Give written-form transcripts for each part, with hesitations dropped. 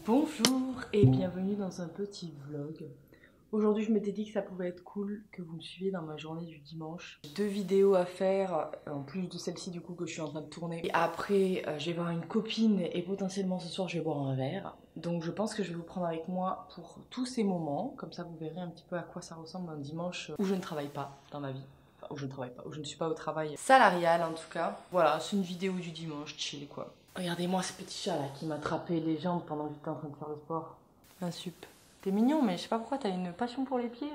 Bonjour et bienvenue dans un petit vlog. Aujourd'hui je m'étais dit que ça pouvait être cool que vous me suiviez dans ma journée du dimanche. J'ai 2 vidéos à faire, en plus de celle-ci du coup que je suis en train de tourner. Et après je vais voir une copine et potentiellement ce soir je vais boire un verre. Donc je pense que je vais vous prendre avec moi pour tous ces moments. Comme ça vous verrez un petit peu à quoi ça ressemble un dimanche où je ne travaille pas dans ma vie. Enfin où je ne travaille pas, où je ne suis pas au travail salarial en tout cas. Voilà, c'est une vidéo du dimanche, chill quoi. Regardez-moi ce petit chat là qui m'attrapait les jambes pendant que j'étais en train de faire le sport. Un sup. T'es mignon mais je sais pas pourquoi t'as une passion pour les pieds.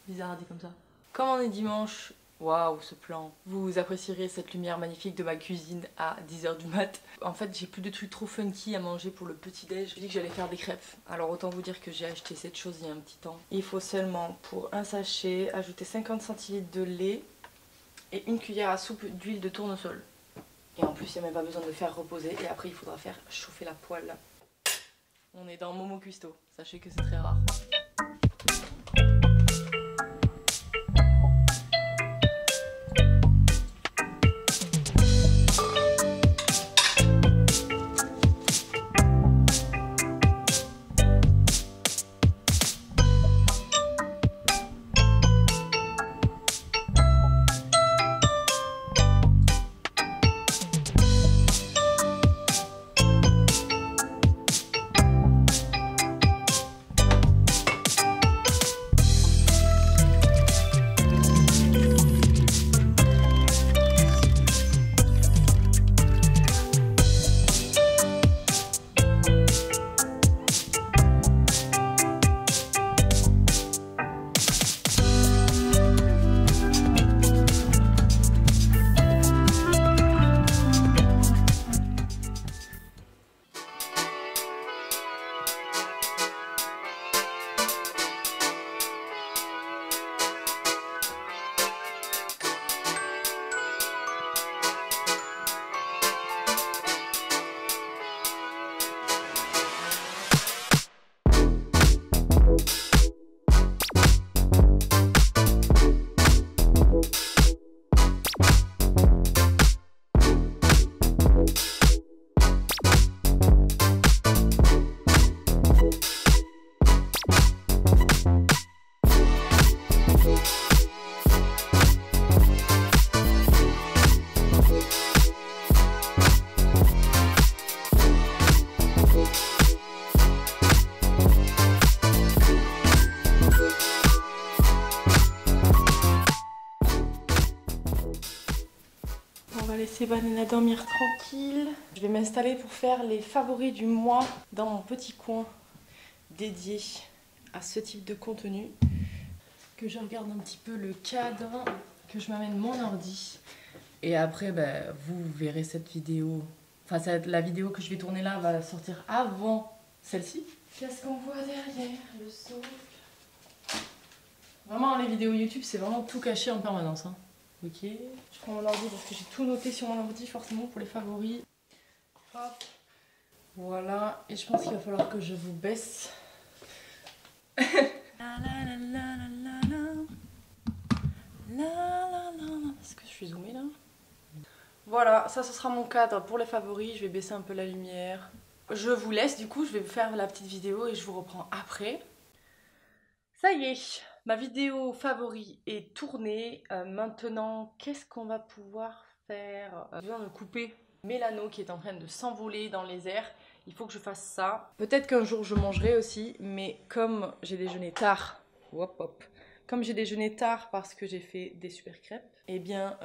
Bizarre à dire comme ça. Comme on est dimanche, waouh ce plan. Vous apprécierez cette lumière magnifique de ma cuisine à 10 h du mat. En fait j'ai plus de trucs trop funky à manger pour le petit déj. J'ai dit que j'allais faire des crêpes. Alors autant vous dire que j'ai acheté cette chose il y a un petit temps. Il faut seulement pour un sachet ajouter 50 cl de lait et une cuillère à soupe d'huile de tournesol. Et en plus, il n'y a même pas besoin de le faire reposer. Et après, il faudra faire chauffer la poêle. On est dans Momo Cuisto. Sachez que c'est très rare. laisser Banana dormir tranquille. Je vais m'installer pour faire les favoris du mois dans mon petit coin dédié à ce type de contenu. Que je regarde un petit peu le cadre, que je m'amène mon ordi. Et après, vous verrez cette vidéo. Enfin, la vidéo que je vais tourner là va sortir avant celle-ci. Qu'est-ce qu'on voit derrière le socle? Vraiment, les vidéos YouTube, c'est vraiment tout caché en permanence. Hein. Ok, je prends mon ordi parce que j'ai tout noté sur mon ordi forcément pour les favoris. Hop, voilà. Et je pense qu'il va falloir que je vous baisse. Est-ce que je suis zoomée là? Voilà, ça ce sera mon cadre pour les favoris. Je vais baisser un peu la lumière. Je vous laisse, du coup, je vais vous faire la petite vidéo et je vous reprends après. Ça y est, ma vidéo favori est tournée. Maintenant, qu'est-ce qu'on va pouvoir faire? Je viens de couper Mélano qui est en train de s'envoler dans les airs. Il faut que je fasse ça. Peut-être qu'un jour je mangerai aussi, mais comme j'ai déjeuné tard, comme j'ai déjeuné tard parce que j'ai fait des super crêpes, eh bien,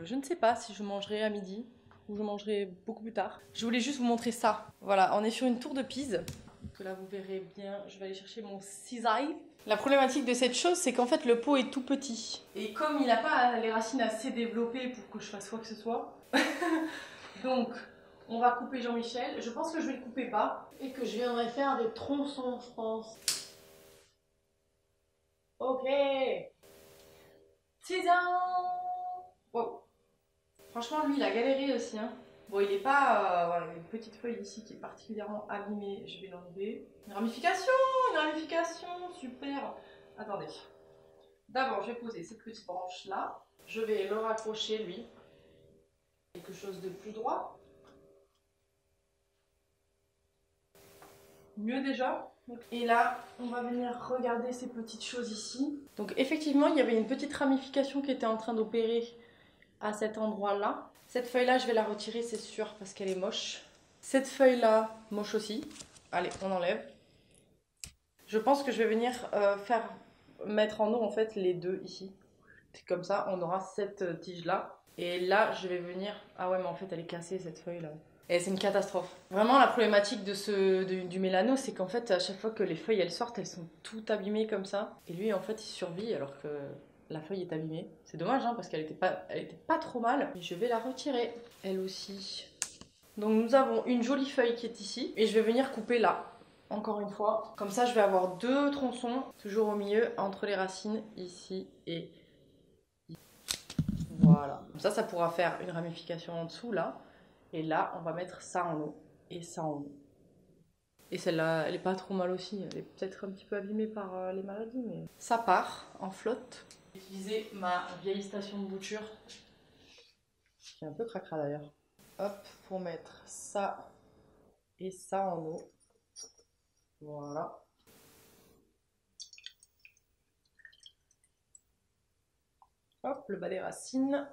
je ne sais pas si je mangerai à midi ou je mangerai beaucoup plus tard. Je voulais juste vous montrer ça. Voilà, on est sur une tour de Pise. Que là, vous verrez bien, je vais aller chercher mon cisaille. La problématique de cette chose, c'est qu'en fait, le pot est tout petit. Et comme il n'a pas les racines assez développées pour que je fasse quoi que ce soit, donc, on va couper Jean-Michel. Je pense que je vais le couper bas et que je viendrai faire des tronçons, je pense. Ok. Cisaille. Wow. Franchement, lui, il a galéré aussi. Hein. Bon, il n'est pas... voilà, il y a une petite feuille ici qui est particulièrement abîmée. Je vais l'enlever. Une ramification, super. Attendez. D'abord, je vais poser cette petite branche là. Je vais le raccrocher, lui. Quelque chose de plus droit. Mieux déjà. Et là, on va venir regarder ces petites choses ici. Donc effectivement, il y avait une petite ramification qui était en train d'opérer à cet endroit-là. Cette feuille-là, je vais la retirer, c'est sûr, parce qu'elle est moche. Cette feuille-là, moche aussi. Allez, on enlève. Je pense que je vais venir mettre en eau, en fait, les deux ici. Comme ça, on aura cette tige-là. Et là, je vais venir... Ah ouais, mais en fait, elle est cassée, cette feuille-là. Et c'est une catastrophe. Vraiment, la problématique du mélano, c'est qu'en fait, à chaque fois que les feuilles, elles sortent, elles sont toutes abîmées comme ça. Et lui, en fait, il survit alors que... La feuille est abîmée. C'est dommage hein, parce qu'elle était pas trop mal. Mais je vais la retirer, elle aussi. Donc nous avons une jolie feuille qui est ici. Et je vais venir couper là, encore une fois. Comme ça, je vais avoir deux tronçons, toujours au milieu, entre les racines, ici et ici. Voilà. Comme ça pourra faire une ramification en dessous, là. Et là, on va mettre ça en haut et ça en haut. Et celle-là, elle est pas trop mal aussi. Elle est peut-être un petit peu abîmée par les maladies, mais... Ça part en flotte. J'ai utilisé ma vieille station de bouture, qui est un peu cracra d'ailleurs. Hop, pour mettre ça et ça en eau. Voilà. Hop, le bas des racines.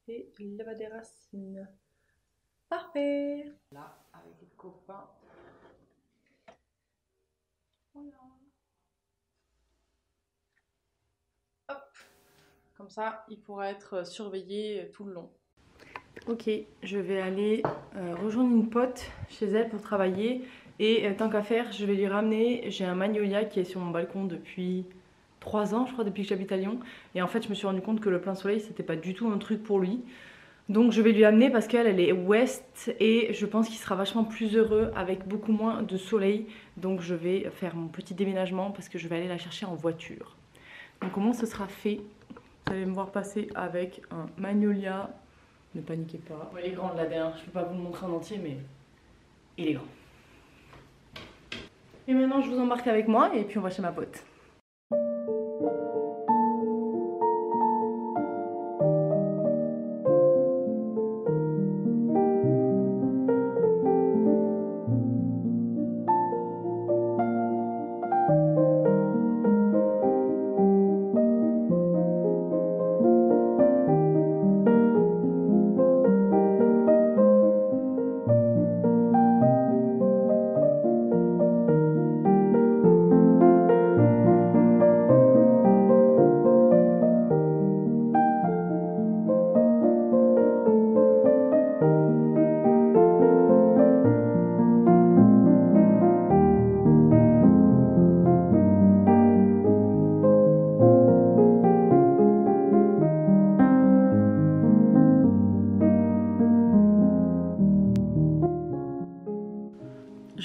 Et le bas des racines. Parfait. Là, avec les copains. Voilà. Hop. Comme ça, il pourra être surveillé tout le long. Ok, je vais aller rejoindre une pote chez elle pour travailler. Et tant qu'à faire, je vais lui ramener. J'ai un magnolia qui est sur mon balcon depuis 3 ans, je crois, depuis que j'habite à Lyon. Et en fait, je me suis rendu compte que le plein soleil, c'était pas du tout un truc pour lui. Donc je vais lui amener parce qu'elle elle est ouest et je pense qu'il sera vachement plus heureux avec beaucoup moins de soleil. Donc je vais faire mon petit déménagement parce que je vais aller la chercher en voiture. Donc comment ce sera fait? Vous allez me voir passer avec un magnolia. Ne paniquez pas. Il est grand le ladin, je ne peux pas vous le montrer en entier mais il est grand. Et maintenant je vous embarque avec moi et puis on va chez ma pote.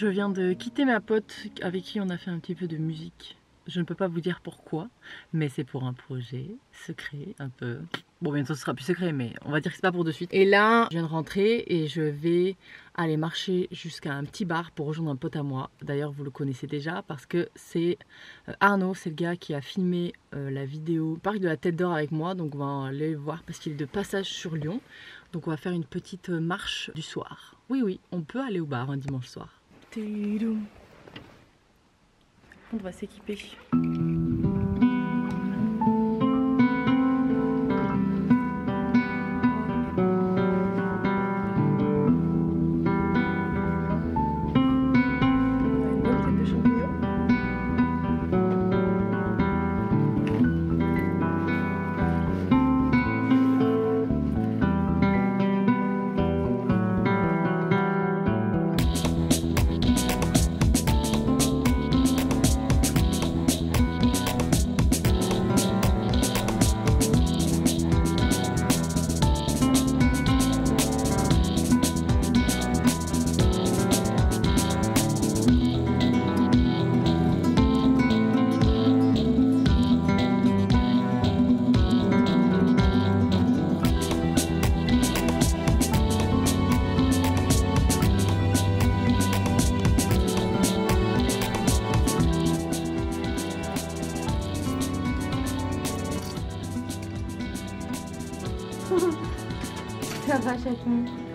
Je viens de quitter ma pote avec qui on a fait un petit peu de musique. Je ne peux pas vous dire pourquoi, mais c'est pour un projet secret, un peu... Bon, bientôt ce sera plus secret, mais on va dire que c'est pas pour de suite. Et là, je viens de rentrer et je vais aller marcher jusqu'à un petit bar pour rejoindre un pote à moi. D'ailleurs, vous le connaissez déjà parce que c'est Arnaud, c'est le gars qui a filmé la vidéo Parc de la Tête d'Or avec moi. Donc on va aller le voir parce qu'il est de passage sur Lyon. Donc on va faire une petite marche du soir. Oui, oui, on peut aller au bar un dimanche soir. On va s'équiper. Ça va, chaton.